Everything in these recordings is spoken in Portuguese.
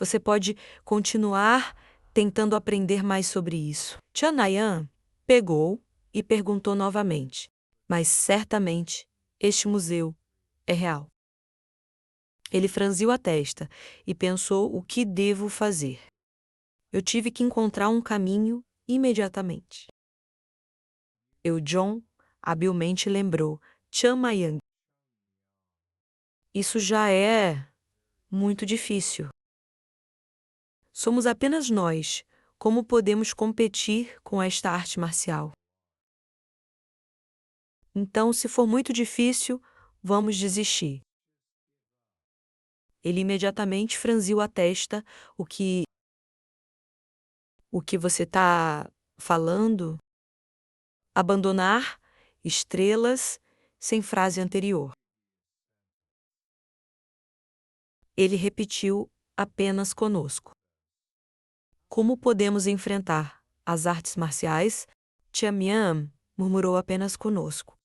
Você pode continuar tentando aprender mais sobre isso. Chanayan pegou e perguntou novamente, mas certamente este museu é real. Ele franziu a testa e pensou o que devo fazer. Eu tive que encontrar um caminho imediatamente. John habilmente lembrou Chamayang. Isso já é muito difícil. Somos apenas nós. Como podemos competir com esta arte marcial? Então, se for muito difícil, vamos desistir. Ele imediatamente franziu a testa. O que você está falando? Abandonar estrelas sem frase anterior. Ele repetiu apenas conosco. Como podemos enfrentar as artes marciais? Chamian murmurou apenas conosco.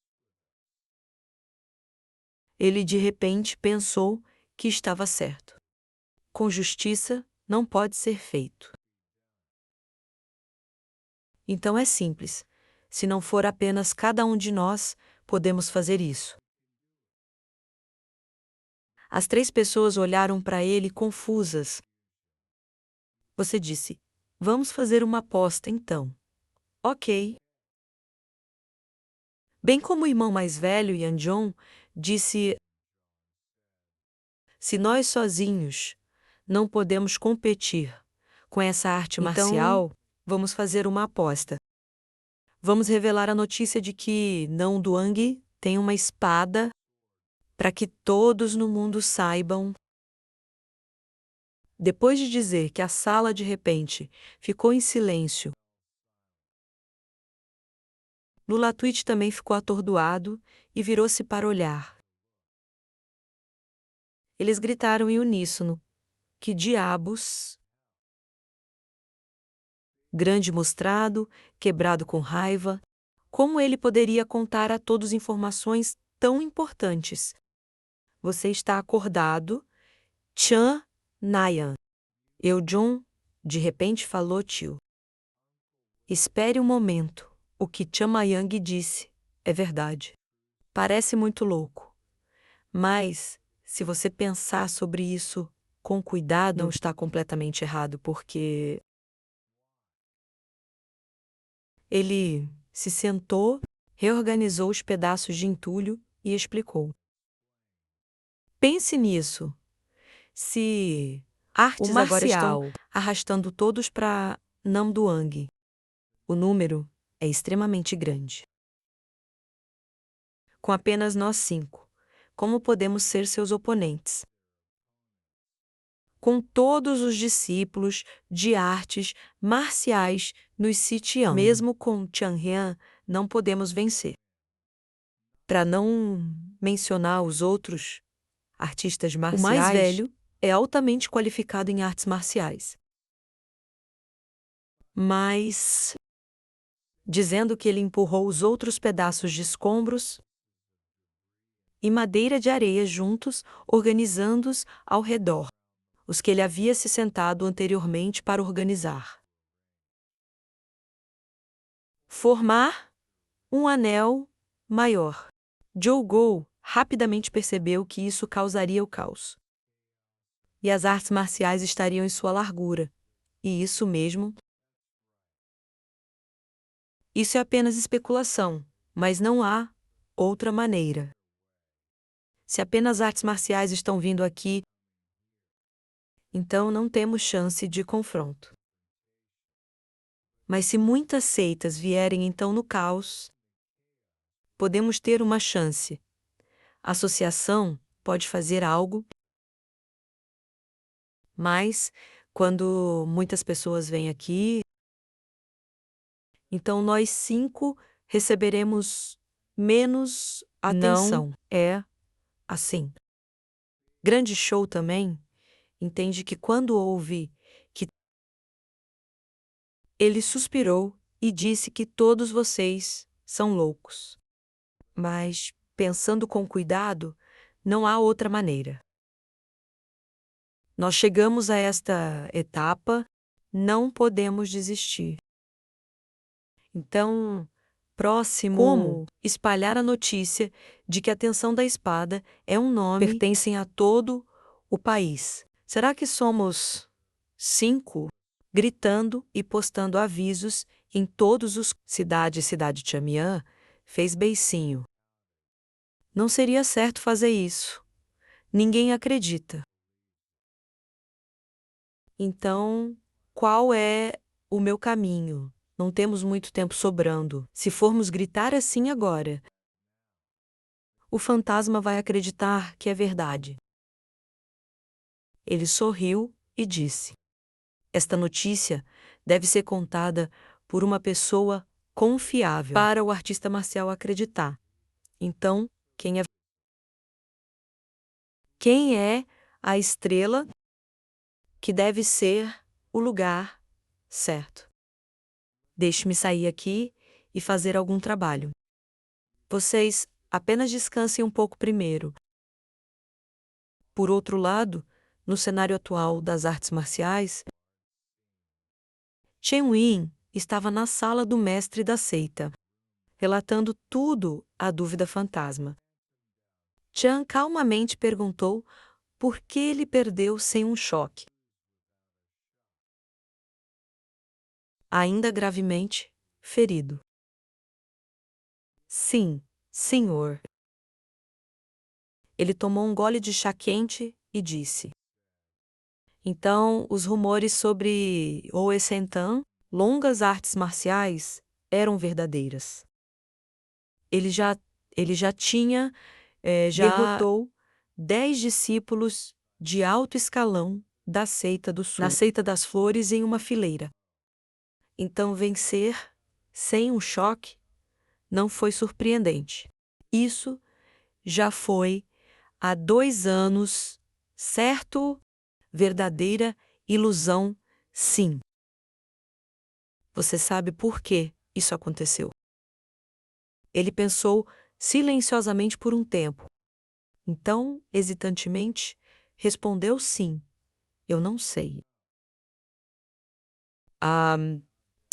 Ele de repente pensou que estava certo. Com justiça não pode ser feito. Então é simples. Se não for apenas cada um de nós, podemos fazer isso. As 3 pessoas olharam para ele confusas. Você disse, vamos fazer uma aposta então. Ok. Bem como o irmão mais velho, Yanjong, disse, se nós sozinhos não podemos competir com essa arte marcial, vamos fazer uma aposta. Vamos revelar a notícia de que Não Duang tem uma espada para que todos no mundo saibam. Depois de dizer que a sala de repente ficou em silêncio, Lulatwitch também ficou atordoado e virou-se para olhar. Eles gritaram em uníssono. Que diabos! Grande mostrado, quebrado com raiva, como ele poderia contar a todos informações tão importantes? Você está acordado? Chan Nayan. John, de repente falou tio. Espere um momento. O que Chamayang disse é verdade. Parece muito louco. Mas, se você pensar sobre isso com cuidado, não está completamente errado, porque ele se sentou, reorganizou os pedaços de entulho e explicou. Pense nisso. Se artes agora estão arrastando todos para Nam Duang, o número é extremamente grande. Com apenas nós 5, como podemos ser seus oponentes? Com todos os discípulos de artes marciais nos Sitian, mesmo com Chanrian, não podemos vencer. Para não mencionar os outros artistas marciais, o mais velho é altamente qualificado em artes marciais. Mas, dizendo que ele empurrou os outros pedaços de escombros e madeira de areia juntos, organizando-os ao redor, os que ele havia se sentado anteriormente para organizar. Formar um anel maior. Zhou Gou rapidamente percebeu que isso causaria o caos. E as artes marciais estariam em sua largura. E isso mesmo. Isso é apenas especulação, mas não há outra maneira. Se apenas artes marciais estão vindo aqui, então não temos chance de confronto. Mas se muitas seitas vierem então no caos, podemos ter uma chance. A associação pode fazer algo, mas quando muitas pessoas vêm aqui, então nós 5 receberemos menos atenção. Não é assim. Grande Show também entende que quando ouve que ele suspirou e disse que todos vocês são loucos. Mas, pensando com cuidado, não há outra maneira. Nós chegamos a esta etapa, não podemos desistir. Então, próximo, como espalhar a notícia de que a Tensão da Espada é um nome que pertence a todo o país. Será que somos 5? Gritando e postando avisos em todos os cidade Chamian fez beicinho. Não seria certo fazer isso. Ninguém acredita. Então, qual é o meu caminho? Não temos muito tempo sobrando. Se formos gritar assim agora, o fantasma vai acreditar que é verdade. Ele sorriu e disse: esta notícia deve ser contada por uma pessoa confiável para o artista marcial acreditar. Então, quem é a estrela que deve ser o lugar certo? Deixe-me sair aqui e fazer algum trabalho. Vocês apenas descansem um pouco primeiro. Por outro lado, no cenário atual das artes marciais, Chen Wen estava na sala do mestre da seita, relatando tudo à dúvida fantasma. Chan calmamente perguntou por que ele perdeu sem um choque. Ainda gravemente ferido. Sim, senhor. Ele tomou um gole de chá quente e disse: então, os rumores sobre Oe Sentan, longas artes marciais, eram verdadeiras. Ele já tinha derrotou 10 discípulos de alto escalão da seita do sul, na seita das flores em uma fileira. Então vencer sem um choque não foi surpreendente. Isso já foi há 2 anos, certo? Verdadeira ilusão, sim. Você sabe por que isso aconteceu? Ele pensou silenciosamente por um tempo. Então, hesitantemente, respondeu sim. Eu não sei.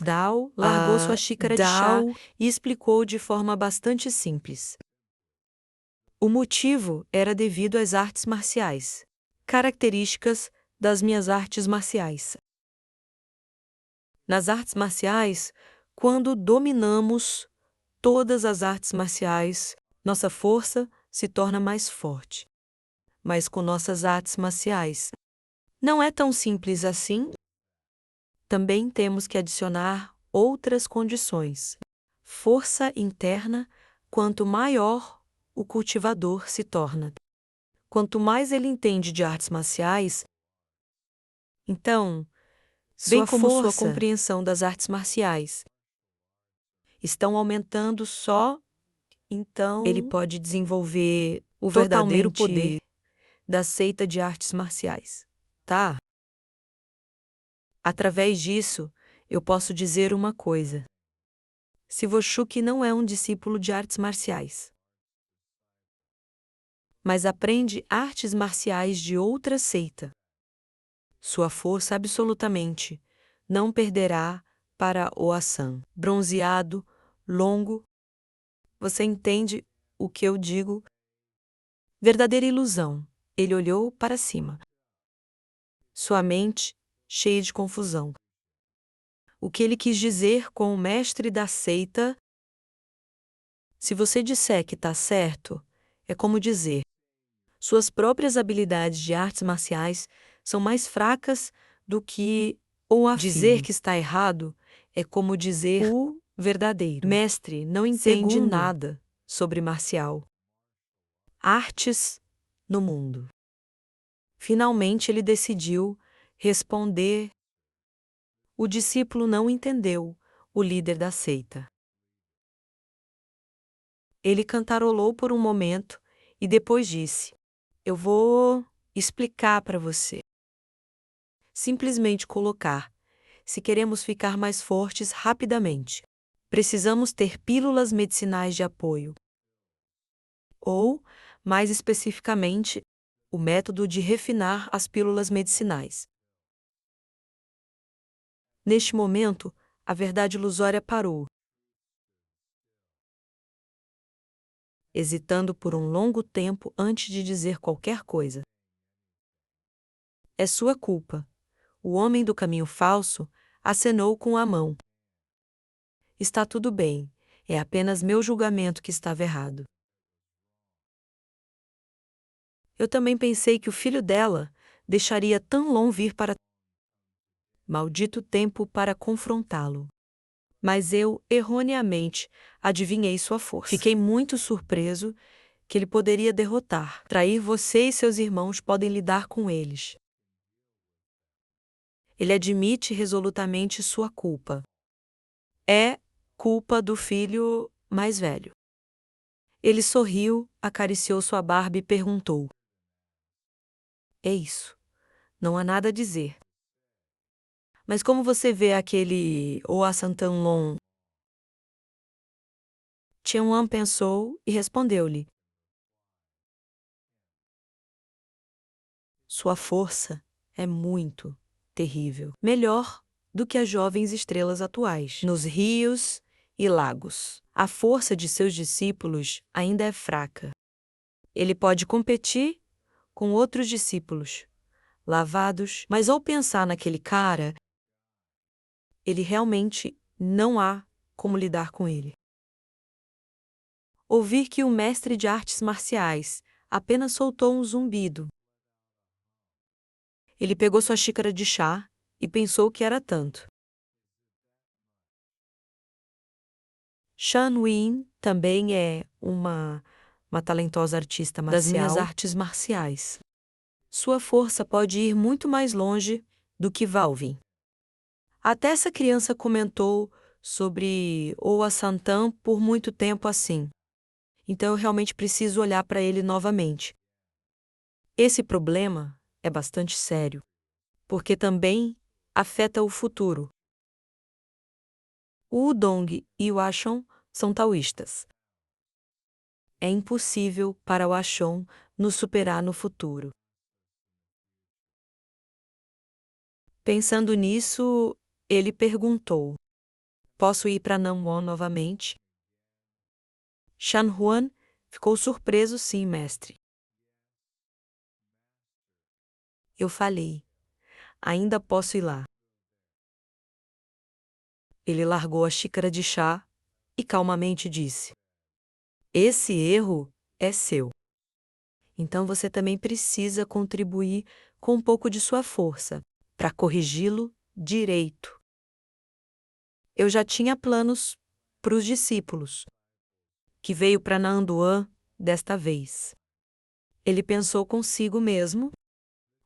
Dao largou sua xícara de chá e explicou de forma bastante simples. O motivo era devido às artes marciais, características das minhas artes marciais. Nas artes marciais, quando dominamos todas as artes marciais, nossa força se torna mais forte. Mas com nossas artes marciais, não é tão simples assim? Também temos que adicionar outras condições. Força interna, quanto maior o cultivador se torna. Quanto mais ele entende de artes marciais, então, bem como sua compreensão das artes marciais estão aumentando então ele pode desenvolver o verdadeiro poder da seita de artes marciais, tá? Através disso, eu posso dizer uma coisa. Siwoshuki não é um discípulo de artes marciais, mas aprende artes marciais de outra seita. Sua força absolutamente não perderá para o Asan. Bronzeado, longo. Você entende o que eu digo? Verdadeira ilusão. Ele olhou para cima. Sua mente cheia de confusão. O que ele quis dizer com o mestre da seita? Se você disser que está certo, é como dizer: suas próprias habilidades de artes marciais são mais fracas do que ou dizer que está errado é como dizer o verdadeiro. Mestre não entende nada sobre marcial. Artes no mundo. Finalmente ele decidiu responder. O discípulo não entendeu o líder da seita. Ele cantarolou por um momento e depois disse: eu vou explicar para você. Simplesmente colocar: se queremos ficar mais fortes rapidamente, precisamos ter pílulas medicinais de apoio. Ou, mais especificamente, o método de refinar as pílulas medicinais. Neste momento, a verdade ilusória parou, hesitando por um longo tempo antes de dizer qualquer coisa. É sua culpa. O homem do caminho falso acenou com a mão. Está tudo bem, é apenas meu julgamento que estava errado. Eu também pensei que o filho dela deixaria Tanlong vir para... Maldito tempo para confrontá-lo. Mas eu, erroneamente, adivinhei sua força. Fiquei muito surpreso que ele poderia derrotar. Trair você e seus irmãos podem lidar com eles. Ele admite resolutamente sua culpa. É culpa do filho mais velho. Ele sorriu, acariciou sua barba e perguntou: É isso. Não há nada a dizer. Mas como você vê aquele Oa Santanlong? Chen-Wan pensou e respondeu-lhe: Sua força é muito terrível. Melhor do que as jovens estrelas atuais, nos rios e lagos. A força de seus discípulos ainda é fraca. Ele pode competir com outros discípulos, lavados, mas ao pensar naquele cara, ele realmente não há como lidar com ele. Ouvir que o mestre de artes marciais apenas soltou um zumbido. Ele pegou sua xícara de chá e pensou que era tanto. Shan Win também é uma talentosa artista marcial das minhas artes marciais. Sua força pode ir muito mais longe do que Valvin. Até essa criança comentou sobre Oa Santan por muito tempo assim. Então eu realmente preciso olhar para ele novamente. Esse problema é bastante sério, porque também afeta o futuro. O Wudong e o Ashon são taoístas. É impossível para o Ashon nos superar no futuro. Pensando nisso, ele perguntou: Posso ir para Namwon novamente? Shan Huan ficou surpreso, sim, mestre. Eu falei: Ainda posso ir lá. Ele largou a xícara de chá e calmamente disse: Esse erro é seu. Então você também precisa contribuir com um pouco de sua força para corrigi-lo direito. Eu já tinha planos para os discípulos, que veio para Nanduan desta vez. Ele pensou consigo mesmo.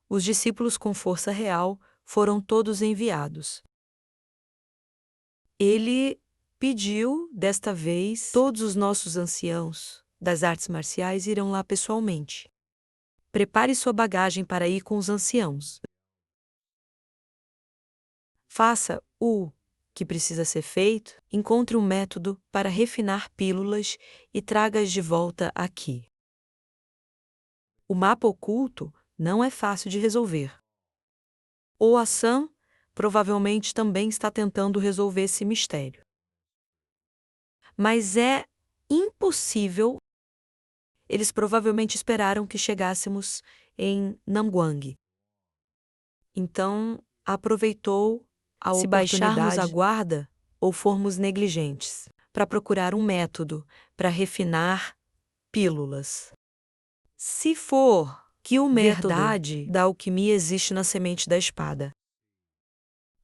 Os discípulos com força real foram todos enviados. Ele pediu, desta vez, todos os nossos anciãos das artes marciais irão lá pessoalmente. Prepare sua bagagem para ir com os anciãos. Faça o que precisa ser feito, encontre um método para refinar pílulas e traga-as de volta aqui. O mapa oculto não é fácil de resolver. O Assam provavelmente também está tentando resolver esse mistério. Mas é impossível. Eles provavelmente esperaram que chegássemos em Namguang. Então, aproveitou a oportunidade. Se baixarmos a guarda ou formos negligentes, para procurar um método para refinar pílulas. Se for que o método da alquimia existe na semente da espada,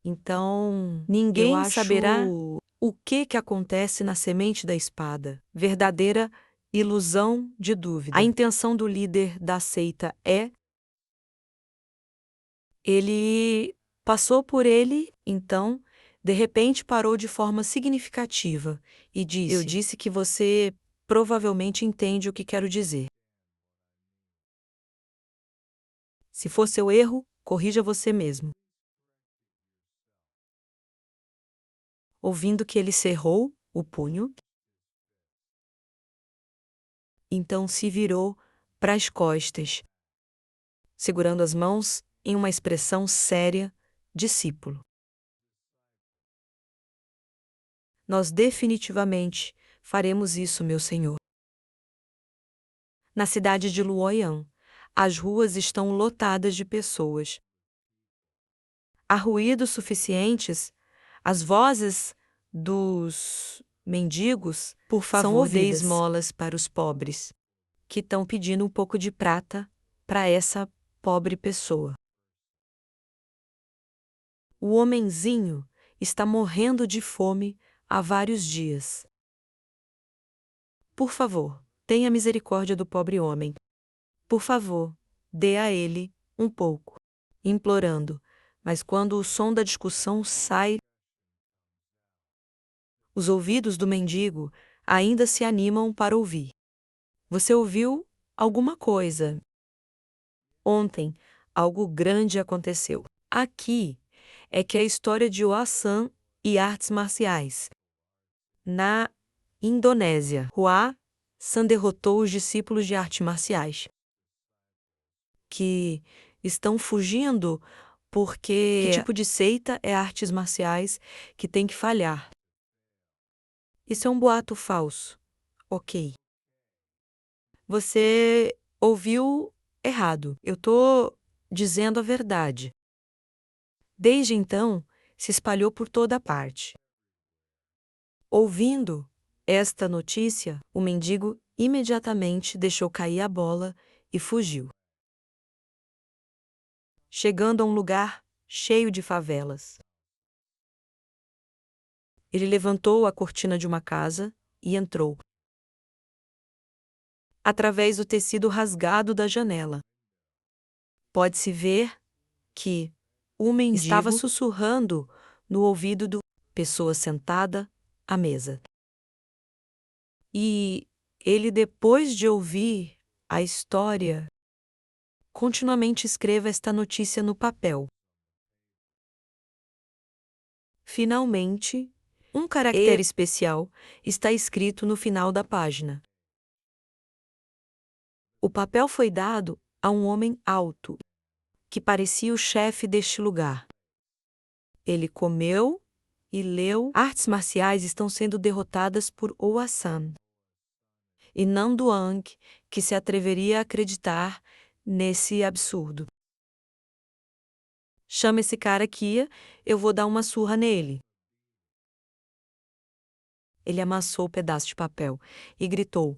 então ninguém saberá o que acontece na semente da espada. Verdadeira ilusão de dúvida. A intenção do líder da seita é... Ele passou por ele, então, de repente parou de forma significativa e disse: Eu disse que você provavelmente entende o que quero dizer. Se for seu erro, corrija você mesmo. Ouvindo que ele cerrou o punho, então se virou para as costas segurando as mãos em uma expressão séria, discípulo. Nós definitivamente faremos isso, meu senhor. Na cidade de Luoyang, as ruas estão lotadas de pessoas. Há ruídos suficientes, as vozes dos mendigos, por favor, dê esmolas para os pobres, que estão pedindo um pouco de prata para essa pobre pessoa. O homenzinho está morrendo de fome há vários dias. Por favor, tenha misericórdia do pobre homem. Por favor, dê a ele um pouco. Implorando, mas quando o som da discussão sai, os ouvidos do mendigo ainda se animam para ouvir. Você ouviu alguma coisa? Ontem, algo grande aconteceu. Aqui é que a história de Hua-san e artes marciais. Na Indonésia, Hua-san derrotou os discípulos de artes marciais, que estão fugindo porque que tipo de seita é artes marciais que tem que falhar? Isso é um boato falso. Ok. Você ouviu errado. Eu tô dizendo a verdade. Desde então, se espalhou por toda parte. Ouvindo esta notícia, o mendigo imediatamente deixou cair a bola e fugiu. Chegando a um lugar cheio de favelas. Ele levantou a cortina de uma casa e entrou. Através do tecido rasgado da janela, pode-se ver que o mendigo estava sussurrando no ouvido da pessoa sentada à mesa. E ele, depois de ouvir a história, continuamente escreva esta notícia no papel. Finalmente, um caractere especial está escrito no final da página. O papel foi dado a um homem alto, que parecia o chefe deste lugar. Ele comeu e leu: artes marciais estão sendo derrotadas por Hua-san. E não Duang, que se atreveria a acreditar nesse absurdo. Chama esse cara aqui, eu vou dar uma surra nele. Ele amassou o pedaço de papel e gritou: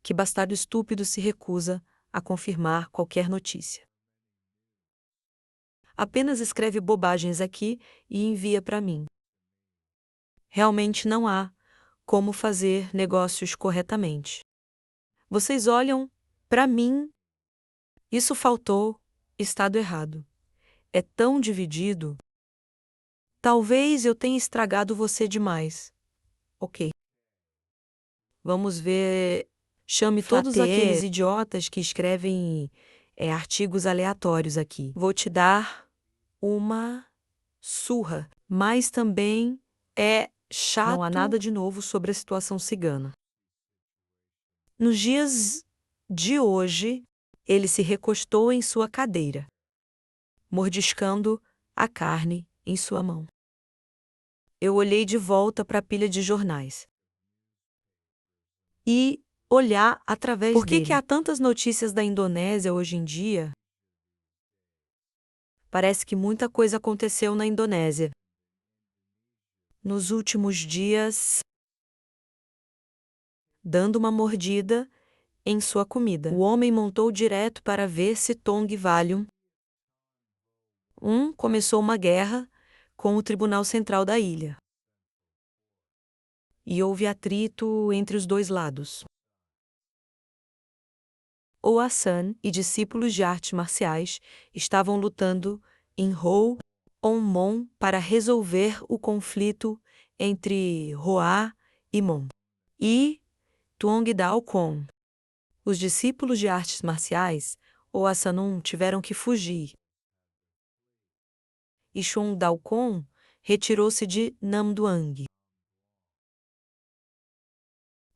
que bastardo estúpido se recusa a confirmar qualquer notícia. Apenas escreve bobagens aqui e envia para mim. Realmente não há como fazer negócios corretamente. Vocês olham para mim. Isso faltou, estado errado. É tão dividido. Talvez eu tenha estragado você demais. Ok. Vamos ver. Chame todos aqueles idiotas que escrevem artigos aleatórios aqui. Vou te dar uma surra. Mas também é chato. Não há nada de novo sobre a situação cigana. Nos dias de hoje, ele se recostou em sua cadeira, mordiscando a carne em sua mão. Eu olhei de volta para a pilha de jornais. E olhar através dele. Por que há tantas notícias da Indonésia hoje em dia? Parece que muita coisa aconteceu na Indonésia. Nos últimos dias, dando uma mordida em sua comida, o homem montou direto para ver se Tong Valium começou uma guerra com o Tribunal Central da ilha. E houve atrito entre os dois lados. Hua-san e discípulos de artes marciais estavam lutando em Ho-on-mon para resolver o conflito entre Hoa e Mon e Tuong Dao Kong. Os discípulos de artes marciais, Hua-san tiveram que fugir. E Chong Dao Kong retirou-se de Namduang.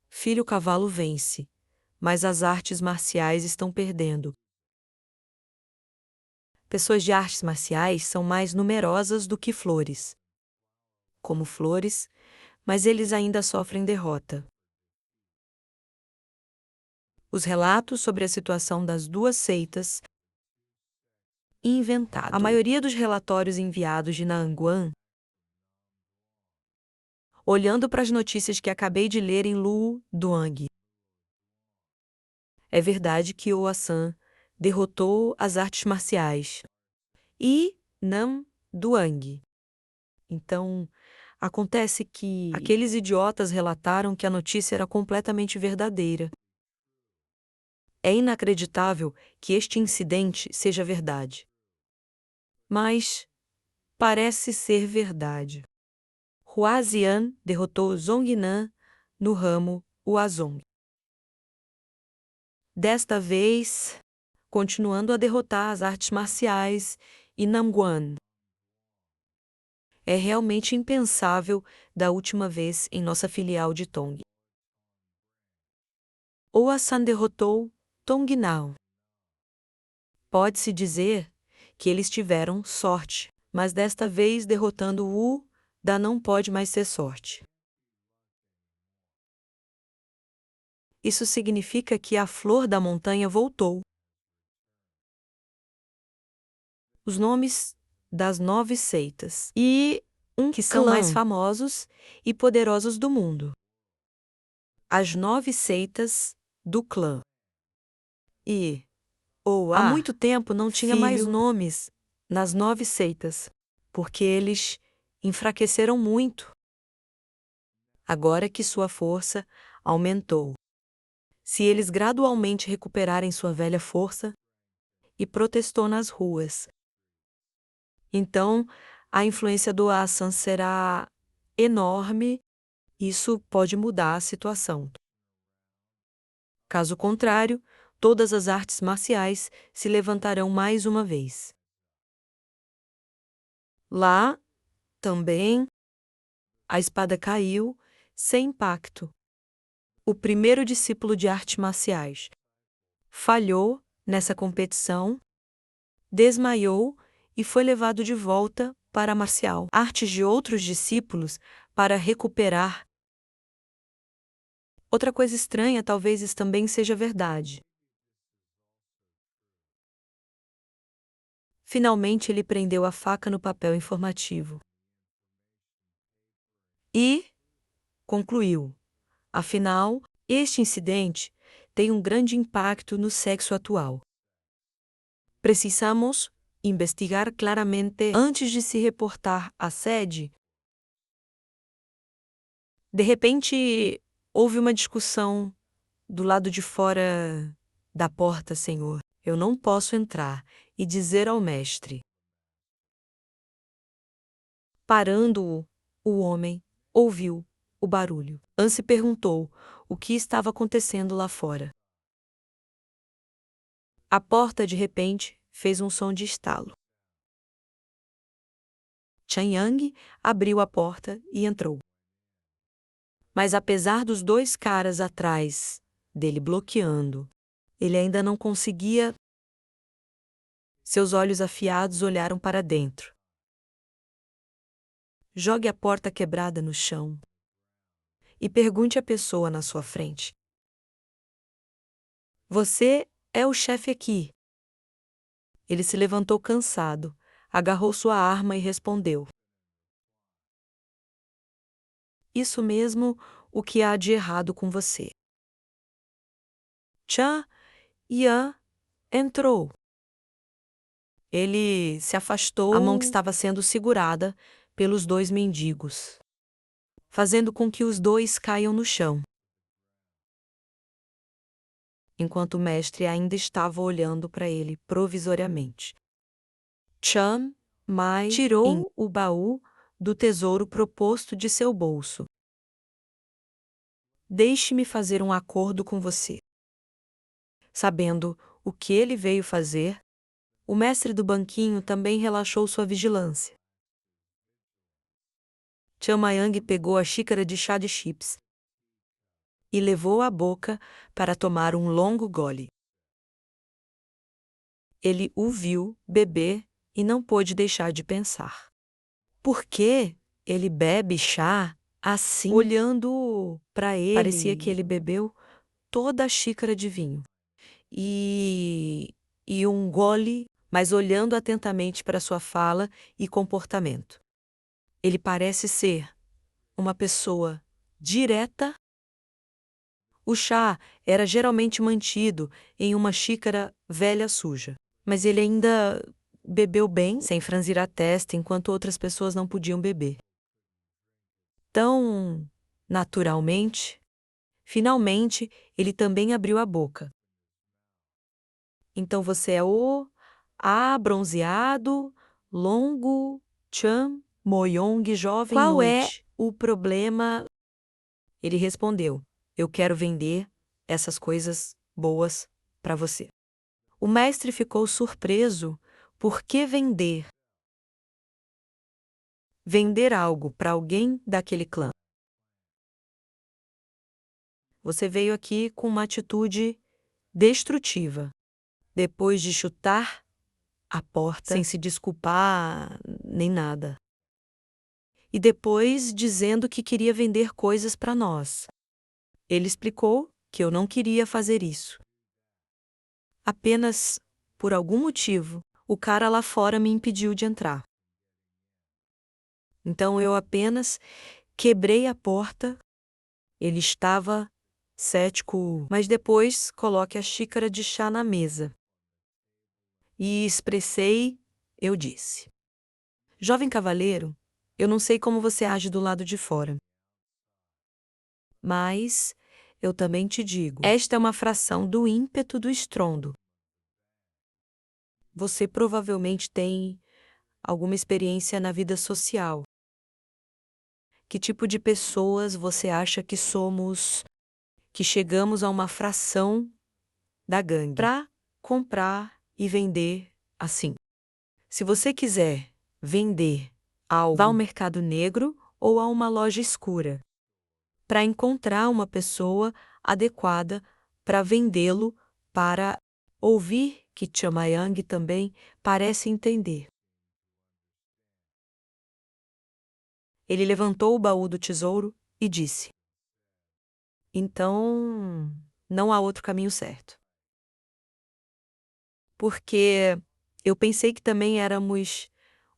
Filho cavalo vence, mas as artes marciais estão perdendo. Pessoas de artes marciais são mais numerosas do que flores. Como flores, mas eles ainda sofrem derrota. Os relatos sobre a situação das duas seitas inventado. A maioria dos relatórios enviados de Naangwan, olhando para as notícias que acabei de ler em Lu Duang. É verdade que Oasan derrotou as artes marciais e Nam Duang. Então, acontece que aqueles idiotas relataram que a notícia era completamente verdadeira. É inacreditável que este incidente seja verdade. Mas parece ser verdade. Hua Xian derrotou Zhongnan no ramo Huazong. Desta vez, continuando a derrotar as artes marciais e Namguan. É realmente impensável da última vez em nossa filial de Tong. Oasan derrotou Tongnao. Pode-se dizer que eles tiveram sorte, mas desta vez derrotando Wu, da não pode mais ser sorte. Isso significa que a flor da montanha voltou. Os nomes das 9 seitas e que são mais famosos e poderosos do mundo. As 9 seitas do clã. E há muito tempo não tinha mais nomes nas 9 seitas, porque eles enfraqueceram muito. Agora que sua força aumentou. Se eles gradualmente recuperarem sua velha força, e protestou nas ruas. Então, a influência do Asan será enorme. Isso pode mudar a situação. Caso contrário, todas as artes marciais se levantarão mais uma vez. Lá, também, a espada caiu, sem impacto. O primeiro discípulo de artes marciais falhou nessa competição, desmaiou e foi levado de volta para a marcial artes de outros discípulos para recuperar. Outra coisa estranha talvez isso também seja verdade. Finalmente ele prendeu a faca no papel informativo. E concluiu: afinal, este incidente tem um grande impacto no sexo atual. Precisamos investigar claramente antes de se reportar à sede. De repente, houve uma discussão do lado de fora da porta, senhor. Eu não posso entrar e dizer ao mestre. Parando-o, o homem ouviu o barulho. Anse perguntou o que estava acontecendo lá fora. A porta, de repente, fez um som de estalo. Chen Yang abriu a porta e entrou. Mas apesar dos 2 caras atrás dele bloqueando, ele ainda não conseguia. Seus olhos afiados olharam para dentro. Jogue a porta quebrada no chão e pergunte à pessoa na sua frente. Você é o chefe aqui. Ele se levantou cansado, agarrou sua arma e respondeu. Isso mesmo, o que há de errado com você? Chen Yan entrou. Ele se afastou, a mão que estava sendo segurada pelos 2 mendigos, fazendo com que os 2 caiam no chão. Enquanto o mestre ainda estava olhando para ele provisoriamente. Chen Mai tirou o baú do tesouro proposto de seu bolso. Deixe-me fazer um acordo com você. Sabendo o que ele veio fazer, o mestre do banquinho também relaxou sua vigilância. Chen Mayang pegou a xícara de chá de chips e levou à boca para tomar um longo gole. Ele o viu beber e não pôde deixar de pensar. Por que ele bebe chá assim? Olhando para ele, parecia que ele bebeu toda a xícara de vinho. E um gole, mas olhando atentamente para sua fala e comportamento. Ele parece ser uma pessoa direta. O chá era geralmente mantido em uma xícara velha suja, mas ele ainda bebeu bem, sem franzir a testa, enquanto outras pessoas não podiam beber. Tão naturalmente, finalmente, ele também abriu a boca. Então você é o bronzeado, longo, Chan Moyong jovem Qual noite. O problema? Ele respondeu: eu quero vender essas coisas boas para você. O mestre ficou surpreso. Por que vender? Vender algo para alguém daquele clã. Você veio aqui com uma atitude destrutiva. Depois de chutar a porta, sem se desculpar nem nada. E depois dizendo que queria vender coisas para nós. Ele explicou que eu não queria fazer isso. Apenas, por algum motivo, o cara lá fora me impediu de entrar. Então eu apenas quebrei a porta. Ele estava cético, mas depois coloque a xícara de chá na mesa. E eu disse: jovem cavaleiro, eu não sei como você age do lado de fora. Mas eu também te digo, esta é uma fração do ímpeto do estrondo. Você provavelmente tem alguma experiência na vida social. Que tipo de pessoas você acha que somos, que chegamos a uma fração da gangue para comprar e vender assim? Se você quiser vender algo, vá ao mercado negro ou a uma loja escura para encontrar uma pessoa adequada para vendê-lo, para ouvir que Chamayang também parece entender. Ele levantou o baú do tesouro e disse: então, não há outro caminho certo. Porque eu pensei que também éramos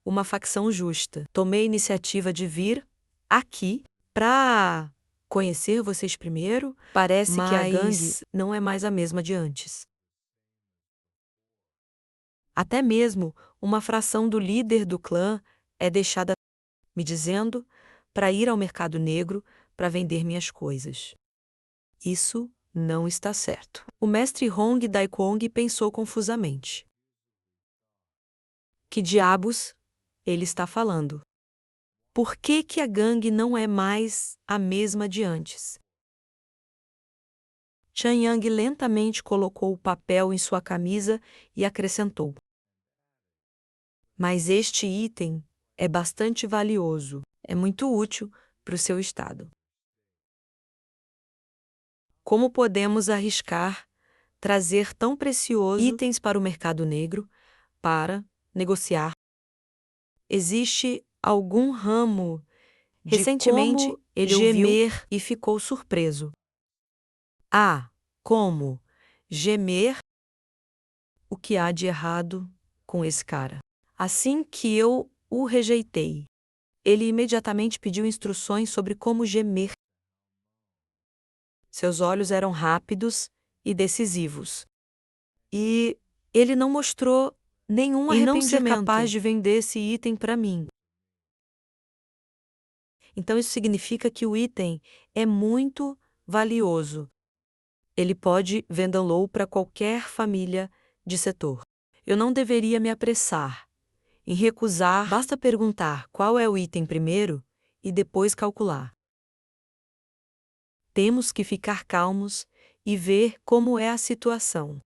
uma facção justa. Tomei a iniciativa de vir aqui para conhecer vocês primeiro. Parece que a gangue não é mais a mesma de antes. Até mesmo uma fração do líder do clã é deixada me dizendo para ir ao mercado negro para vender minhas coisas. Isso não está certo. O mestre Hong Daikong pensou confusamente. Que diabos ele está falando? Por que a gangue não é mais a mesma de antes? Chan Yang lentamente colocou o papel em sua camisa e acrescentou: mas este item é bastante valioso, é muito útil para o seu estado. Como podemos arriscar trazer tão precioso itens para o mercado negro para negociar? Existe algum ramo de recentemente como ele gemer e ficou surpreso. Como gemer? O que há de errado com esse cara? Assim que eu o rejeitei, ele imediatamente pediu instruções sobre como gemer. Seus olhos eram rápidos e decisivos. E ele não mostrou nenhum arrependimento em não ser capaz de vender esse item para mim. Então isso significa que o item é muito valioso. Ele pode vendê-lo para qualquer família de setor. Eu não deveria me apressar em recusar. Basta perguntar qual é o item primeiro e depois calcular. Temos que ficar calmos e ver como é a situação.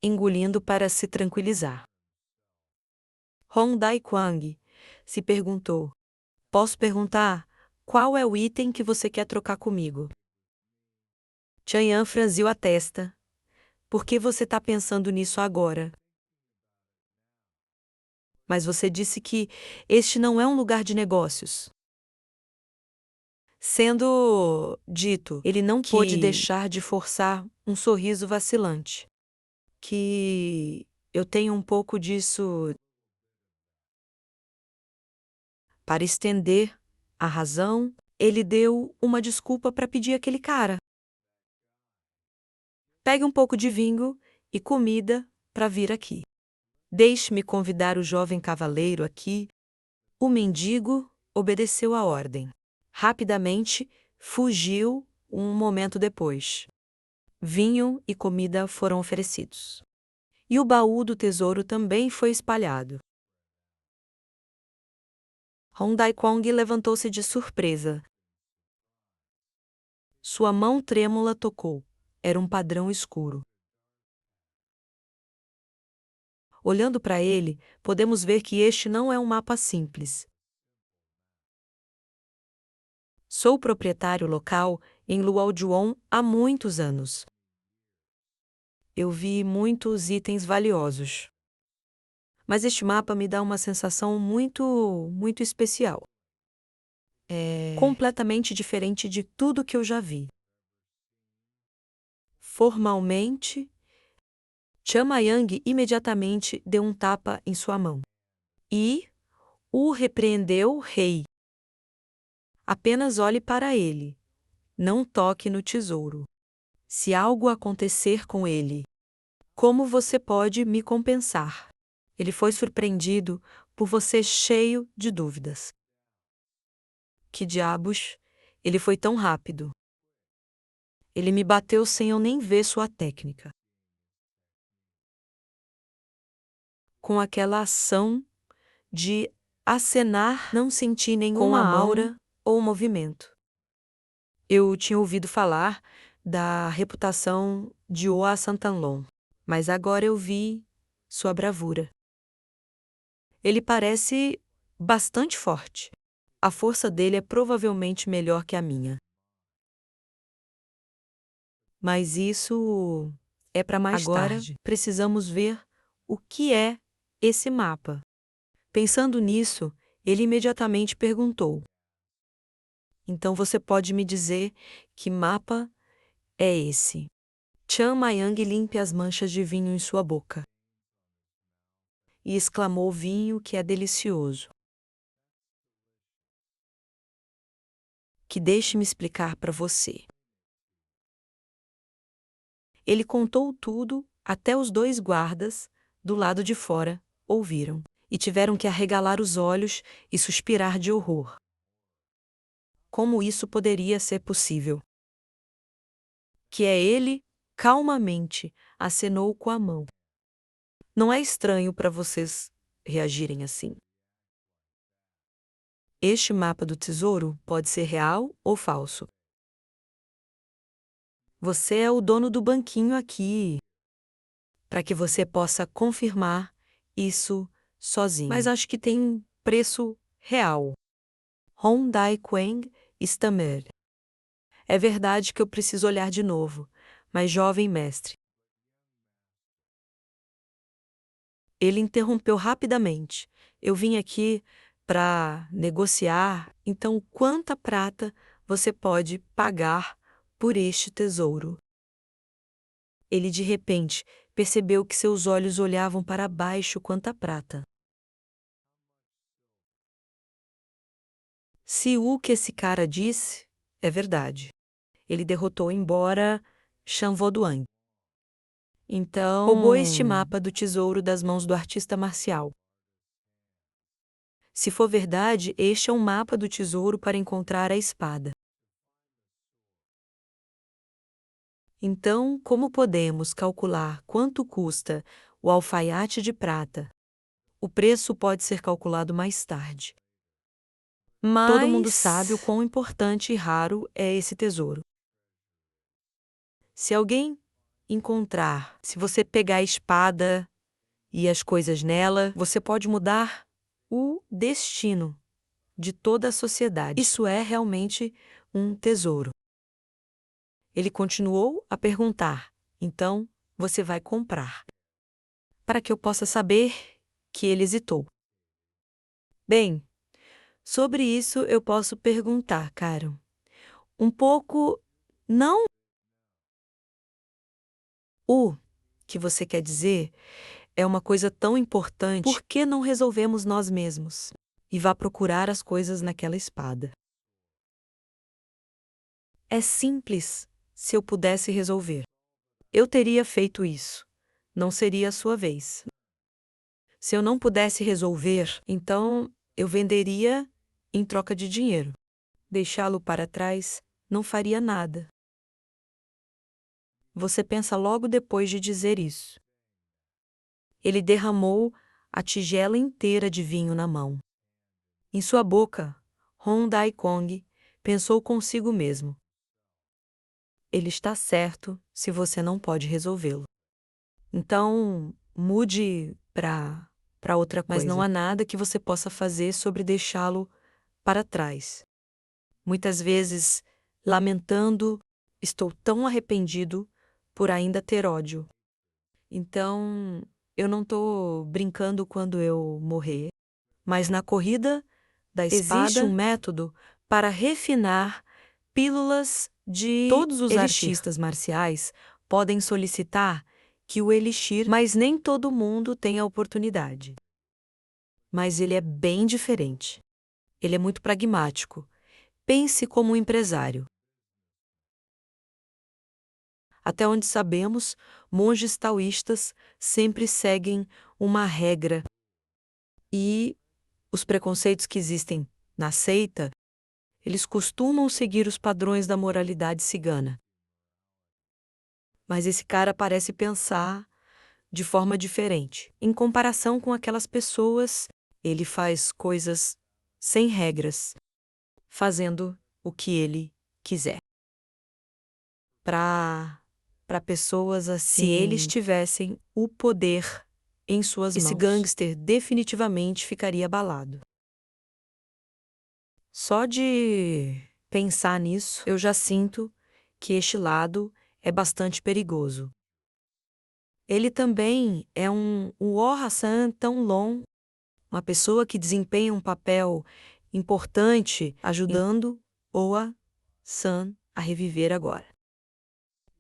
Engolindo para se tranquilizar. Hong Dai-Kwang se perguntou: posso perguntar qual é o item que você quer trocar comigo? Chan Yan franziu a testa. Por que você está pensando nisso agora? Mas você disse que este não é um lugar de negócios. Sendo dito, ele não pôde deixar de forçar um sorriso vacilante. Que eu tenho um pouco disso para estender a razão. Ele deu uma desculpa para pedir aquele cara. Pegue um pouco de vinho e comida para vir aqui. Deixe-me convidar o jovem cavaleiro aqui. O mendigo obedeceu à ordem. Rapidamente, fugiu um momento depois. Vinho e comida foram oferecidos. E o baú do tesouro também foi espalhado. Hong Daikong levantou-se de surpresa. Sua mão trêmula tocou. Era um padrão escuro. Olhando para ele, podemos ver que este não é um mapa simples. Sou proprietário local em Luojuan há muitos anos. Eu vi muitos itens valiosos. Mas este mapa me dá uma sensação muito especial. É completamente diferente de tudo que eu já vi. Formalmente, Chen Mayang imediatamente deu um tapa em sua mão. E o repreendeu o rei. Apenas olhe para ele. Não toque no tesouro. Se algo acontecer com ele, como você pode me compensar? Ele foi surpreendido por você cheio de dúvidas. Que diabos? Ele foi tão rápido. Ele me bateu sem eu nem ver sua técnica. Com aquela ação de acenar, não senti nenhuma aura ou movimento. Eu tinha ouvido falar da reputação de Oa Santanlon, mas agora eu vi sua bravura. Ele parece bastante forte. A força dele é provavelmente melhor que a minha. Mas isso é para mais tarde. Precisamos ver o que é esse mapa. Pensando nisso, ele imediatamente perguntou: então você pode me dizer que mapa é esse? Chen Mayang limpe as manchas de vinho em sua boca. E exclamou: vinho que é delicioso. Que deixe-me explicar para você. Ele contou tudo até os dois guardas, do lado de fora, ouviram, e tiveram que arregalar os olhos e suspirar de horror. Como isso poderia ser possível? Que é ele, calmamente, acenou com a mão. Não é estranho para vocês reagirem assim. Este mapa do tesouro pode ser real ou falso. Você é o dono do banquinho aqui, para que você possa confirmar isso sozinho. Mas acho que tem preço real. Hong Daikong Stamer. É verdade que eu preciso olhar de novo, mas jovem mestre. Ele interrompeu rapidamente. Eu vim aqui para negociar, então quanta prata você pode pagar por este tesouro? Ele de repente percebeu que seus olhos olhavam para baixo quanta prata. Se o que esse cara disse é verdade. Ele derrotou embora Shan Voduang. Então, roubou este mapa do tesouro das mãos do artista marcial. Se for verdade, este é um mapa do tesouro para encontrar a espada. Então, como podemos calcular quanto custa o alfaiate de prata? O preço pode ser calculado mais tarde. Mas todo mundo sabe o quão importante e raro é esse tesouro. Se alguém encontrar, se você pegar a espada e as coisas nela, você pode mudar o destino de toda a sociedade. Isso é realmente um tesouro. Ele continuou a perguntar: então, você vai comprar? Para que eu possa saber que ele hesitou. Bem, sobre isso eu posso perguntar, Karen. Um pouco, não o que você quer dizer é uma coisa tão importante, por que não resolvemos nós mesmos? E vá procurar as coisas naquela espada. É simples, se eu pudesse resolver. Eu teria feito isso. Não seria a sua vez. Se eu não pudesse resolver, então eu venderia em troca de dinheiro. Deixá-lo para trás não faria nada. Você pensa logo depois de dizer isso. Ele derramou a tigela inteira de vinho na mão. Em sua boca, Hon Daikong pensou consigo mesmo. Ele está certo se você não pode resolvê-lo. Então, mude para outra coisa. Mas não há nada que você possa fazer sobre deixá-lo para trás. Muitas vezes, lamentando, estou tão arrependido por ainda ter ódio. Então, eu não estou brincando quando eu morrer, mas na corrida da espada existe um método para refinar pílulas de todos os artistas marciais podem solicitar que o elixir, mas nem todo mundo tem a oportunidade. Mas ele é bem diferente. Ele é muito pragmático. Pense como um empresário. Até onde sabemos, monges taoístas sempre seguem uma regra e os preconceitos que existem na seita, eles costumam seguir os padrões da moralidade cigana. Mas esse cara parece pensar de forma diferente. Em comparação com aquelas pessoas, ele faz coisas sem regras, fazendo o que ele quiser. Para pessoas assim, se eles tivessem o poder em suas mãos, esse gangster definitivamente ficaria abalado. Só de pensar nisso, eu já sinto que este lado é bastante perigoso. Ele também é um Hassan tão long, uma pessoa que desempenha um papel importante ajudando Oa San a reviver agora.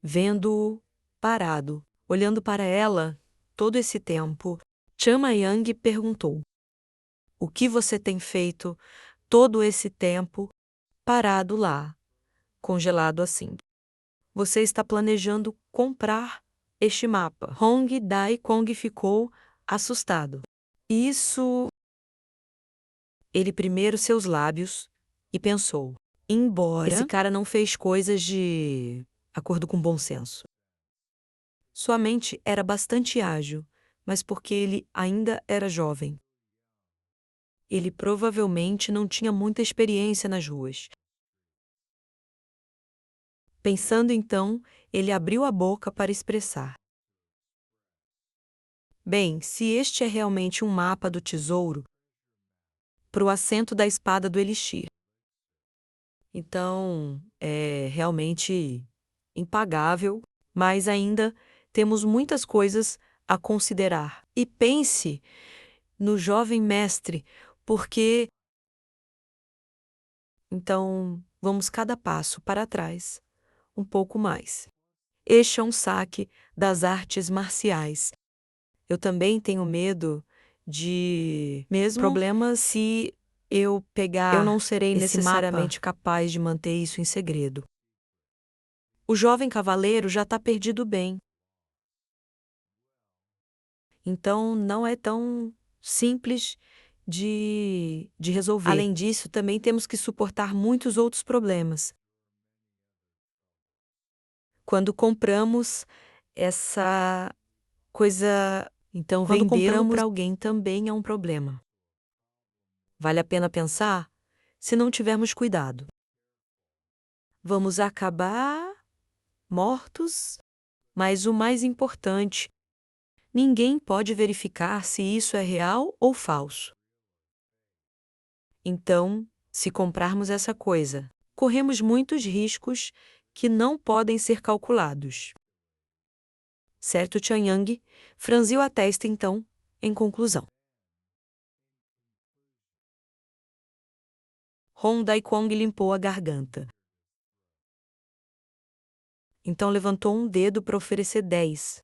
Vendo-o parado, olhando para ela todo esse tempo, Chama Yang perguntou: "O que você tem feito todo esse tempo parado lá, congelado assim? Você está planejando comprar este mapa?" Hong Daikong ficou assustado. Isso. Ele primeiro seus lábios e pensou: embora esse cara não fez coisas de acordo com bom senso. Sua mente era bastante ágil, mas porque ele ainda era jovem. Ele provavelmente não tinha muita experiência nas ruas. Pensando então, ele abriu a boca para expressar: bem, se este é realmente um mapa do tesouro, para o assento da espada do Elixir. Então, é realmente impagável, mas ainda temos muitas coisas a considerar. E pense no jovem mestre, porque então vamos cada passo para trás, um pouco mais. Este é um saque das artes marciais. Eu também tenho medo de mesmo problemas se eu pegar. Eu não serei necessariamente capaz de manter isso em segredo. O jovem cavaleiro já está perdido bem. Então não é tão simples de resolver. Além disso, também temos que suportar muitos outros problemas. Quando compramos essa coisa, então vendê-lo para alguém também é um problema. Vale a pena pensar se não tivermos cuidado. Vamos acabar mortos, mas o mais importante, ninguém pode verificar se isso é real ou falso. Então, se comprarmos essa coisa, corremos muitos riscos que não podem ser calculados. Certo, Tianyang franziu a testa então, em conclusão. Hong Daikong limpou a garganta. Então levantou um dedo para oferecer 10.